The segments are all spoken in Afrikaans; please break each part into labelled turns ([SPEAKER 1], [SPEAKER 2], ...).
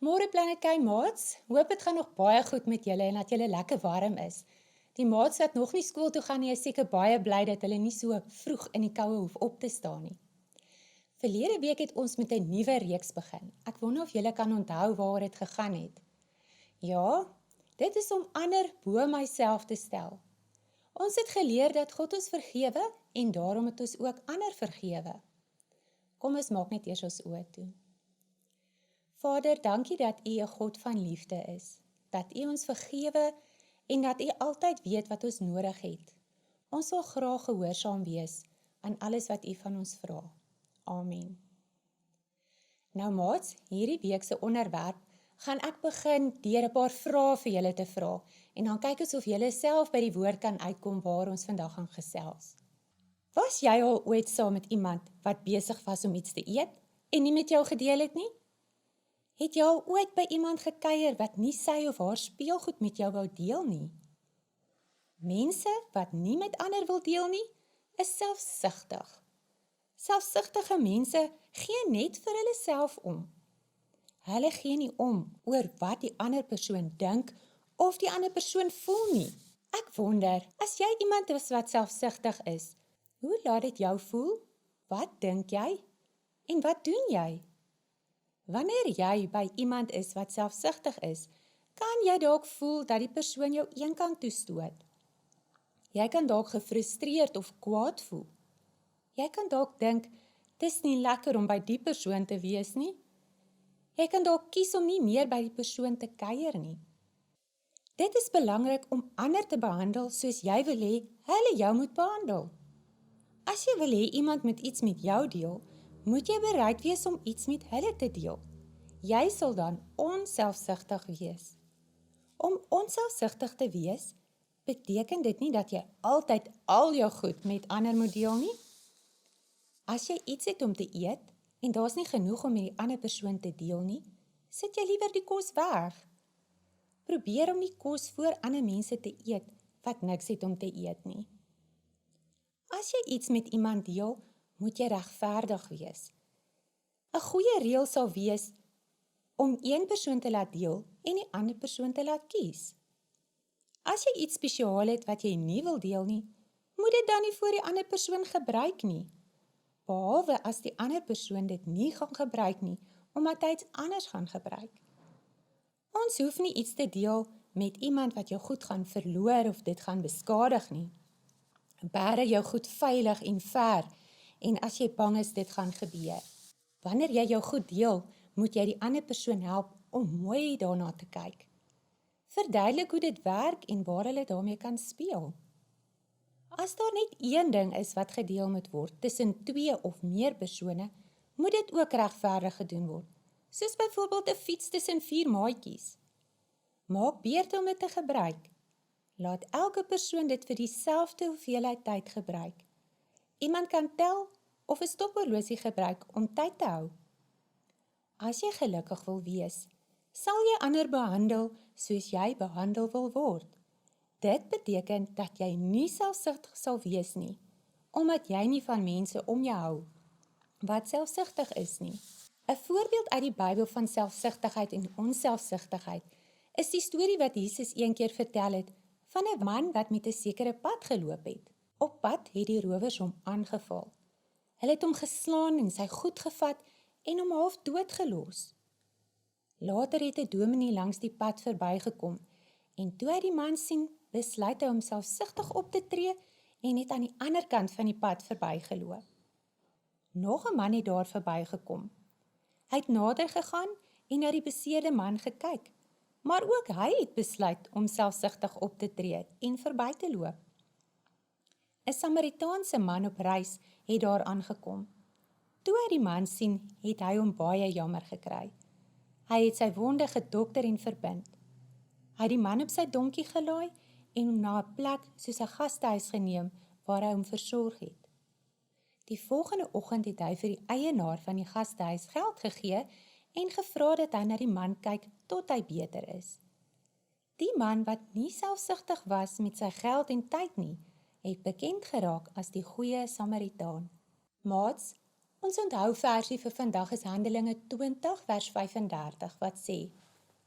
[SPEAKER 1] Môre Planet K maats, hoop dit gaan nog baie goed met julle en dat julle lekker warm is. Die maats wat nog nie skool toe gaan nie, is seker baie bly dat hulle nie so vroeg in die koue hoef op te staan nie. Verlede week het ons met 'n nuwe reeks begin. Ek wonder of julle kan onthou waaroor dit gegaan het. Ja, dit is om ander bo myself te stel. Ons het geleer dat God ons vergewe en daarom het ons ook ander vergewe. Kom ons maak net eers ons oë toe. Vader, dankie dat U 'n God van liefde is, dat U ons vergewe en dat U altyd weet wat ons nodig het. Ons wil graag gehoorsaam wees aan alles wat U van ons vra. Amen. Nou maats, hierdie week se onderwerp gaan ek begin deur 'n paar vrae vir julle te vra en dan kyk ons of julle self by die woord kan uitkom waar ons vandag gaan gesels. Was jy al ooit saam met iemand wat besig was om iets te eet en nie met jou gedeel het nie? Het jy al ooit by iemand gekuier wat nie sy of haar speelgoed met jou wou deel nie? Mense wat nie met ander wil deel nie, is selfsugtig. Selfsugtige mense gee net vir hulle self om. Hulle gee nie om oor wat die ander persoon dink of die ander persoon voel nie. Ek wonder, as jy iemand is wat selfsugtig is, hoe laat dit jou voel? Wat dink jy? En wat doen jy? Wanneer jy by iemand is wat selfsugtig is, kan jy dalk voel dat die persoon jou eenkant toestoot. Jy kan dalk gefrustreerd of kwaad voel. Jy kan dalk dink, dis nie lekker om by die persoon te wees nie. Jy kan dalk kies om nie meer by die persoon te kuier nie. Dit is belangrik om ander te behandel soos jy wil hê hulle jou moet behandel. As jy wil hê iemand moet iets met jou deel, moet jy bereid wees om iets met hulle te deel. Jy sal dan onselfsugtig wees. Om onselfsugtig te wees, beteken dit nie dat jy altyd al jou goed met ander moet deel nie. As jy iets het om te eet, en daar's nie genoeg om met die ander persoon te deel nie, sit jy liewer die kos weg. Probeer om die kos voor ander mense te eet, wat niks het om te eet nie. As jy iets met iemand deel, moet jy regverdig wees. 'n Goeie reël sal wees om een persoon te laat deel en die ander persoon te laat kies. As jy iets spesiaal het wat jy nie wil deel nie, moet dit dan nie voor die ander persoon gebruik nie. Behalwe as die ander persoon dit nie gaan gebruik nie, omdat hy iets anders gaan gebruik. Ons hoef nie iets te deel met iemand wat jou goed gaan verloor of dit gaan beskadig nie. Bære jou goed veilig en ver, en as jy bang is, dit gaan gebeur. Wanneer jy jou goed deel, moet jy die ander persoon help om mooi daarna te kyk. Verduidelik hoe dit werk en waar hulle daarmee kan speel. As daar net een ding is wat gedeel moet word tussen 2 of meer persone, moet dit ook regverdig gedoen word, soos byvoorbeeld 'n fiets tussen 4 maatjies. Maak beurte om dit te gebruik. Laat elke persoon dit vir dieselfde hoeveelheid tyd gebruik. Iemand kan tel of 'n stophorlosie gebruik om tyd te hou. As jy gelukkig wil wees, sal jy ander behandel soos jy behandel wil word. Dit beteken dat jy nie selfsugtig sal wees nie, omdat jy nie van mense om jou hou wat selfsugtig is nie. 'n Voorbeeld uit die Bybel van selfsugtigheid en onselfsugtigheid is die storie wat Jesus een keer vertel het van 'n man wat met 'n sekere pad geloop het. Op pad het die rowers hom aangeval. Hulle het hom geslaan en sy goed gevat en hom half doodgelos. Later het 'n dominee langs die pad verbygekom en toe hy die man sien, besluit hy om selfsugtig op te tree en het aan die ander kant van die pad verbygeloop. Nog 'n man het daar verbygekom. Hy het nader gegaan en na die beseerde man gekyk, maar ook hy het besluit om selfsugtig op te tree en verby te loop. 'n Samaritaanse man op reis het daar aangekom. Toe hy die man sien, het hy hom baie jammer gekry. Hy het sy wonde gedokter en verbind. Hy het die man op sy donkie gelaai en hom na 'n plek soos 'n gastehuis geneem waar hy hom versorg het. Die volgende oggend het hy vir die eienaar van die gastehuis geld gegee en gevra dat hy na die man kyk tot hy beter is. Die man wat nie selfsugtig was met sy geld en tyd nie, het bekend geraak as die goeie Samaritaan. Maats, Ons onthouversie vir vandag is Handelinge 20 vers 35 wat sê: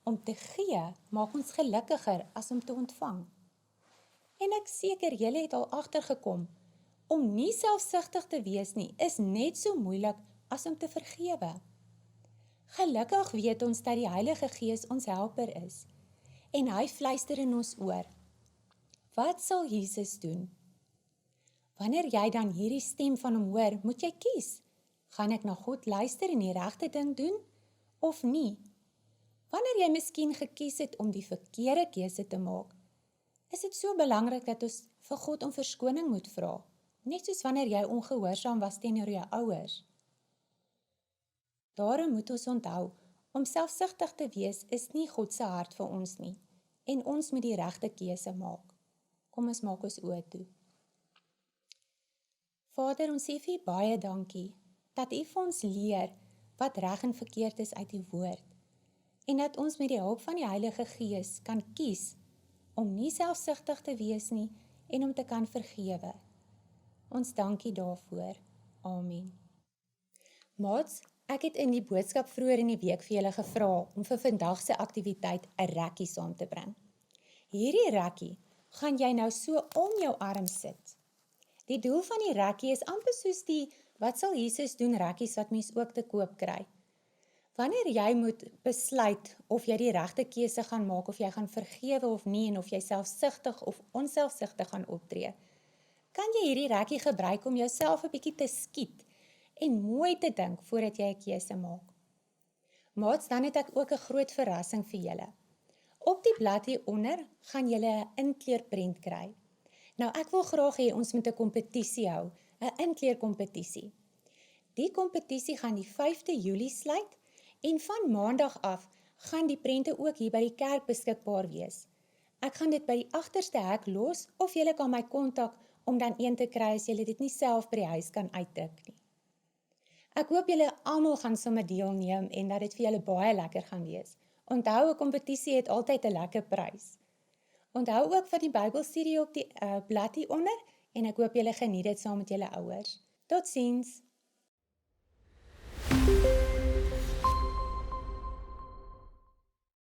[SPEAKER 1] Om te gee maak ons gelukkiger as om te ontvang. En ek seker julle het al agtergekom, om nie selfsugtig te wees nie, is net so moeilik as om te vergewe. Gelukkig weet ons dat die Heilige Gees ons helper is, en hy fluister in ons oor. Wat sal Jesus doen? Wanneer jy dan hierdie stem van hom hoor, moet jy kies. Gaan ek na God luister en die regte ding doen, of nie? Wanneer jy miskien gekies het om die verkeerde keuse te maak, is dit so belangrik dat ons vir God om verskoning moet vra, net soos wanneer jy ongehoorsaam was teenoor jou ouers. Daarom moet ons onthou, om selfsugtig te wees is nie God se hart vir ons nie, en ons moet die regte keuse maak. Kom ons maak ons oë toe. Vader, ons sê vir U baie dankie, dat U vir ons leer wat reg en verkeerd is uit die woord, en dat ons met die hulp van die Heilige Gees kan kies om nie selfsugtig te wees nie en om te kan vergewe. Ons dankie daarvoor. Amen. Maats, ek het in die boodskap vroeër in die week vir julle gevra om vir vandag se aktiwiteit 'n rekkie saam te bring. Hierdie rekkie gaan jy nou so om jou arm sit. Die doel van die rekkie is amper soos die "Wat sal Jesus doen" rekkies wat mens ook te koop kry. Wanneer jy moet besluit of jy die regte keuse gaan maak, of jy gaan vergewe of nie, en of jy selfsugtig of onselfsugtig gaan optree, kan jy hierdie rekkie gebruik om jouself 'n bietjie te skiet en mooi te dink voordat jy 'n keuse maak. Maats, dan het ek ook 'n groot verrassing vir julle. Op die blad hieronder gaan julle 'n inkleurprent kry. Nou, ek wil graag hê ons moet 'n kompetisie hou, 'n inkleurkompetisie. Die kompetisie gaan die 5de Julie sluit, en van maandag af gaan die prente ook hier by die kerk beskikbaar wees. Ek gaan dit by die agterste hek los, of julle kan my kontak om dan een te kry as julle dit nie self by die huis kan uittik nie. Ek hoop julle almal gaan sommer deelneem en dat dit vir julle baie lekker gaan wees. Onthou, 'n kompetisie het altyd 'n lekker prys. Onthou ook van die Bybelstudie op die blad hieronder, en ek hoop julle geniet dit saam met julle ouers. Totsiens!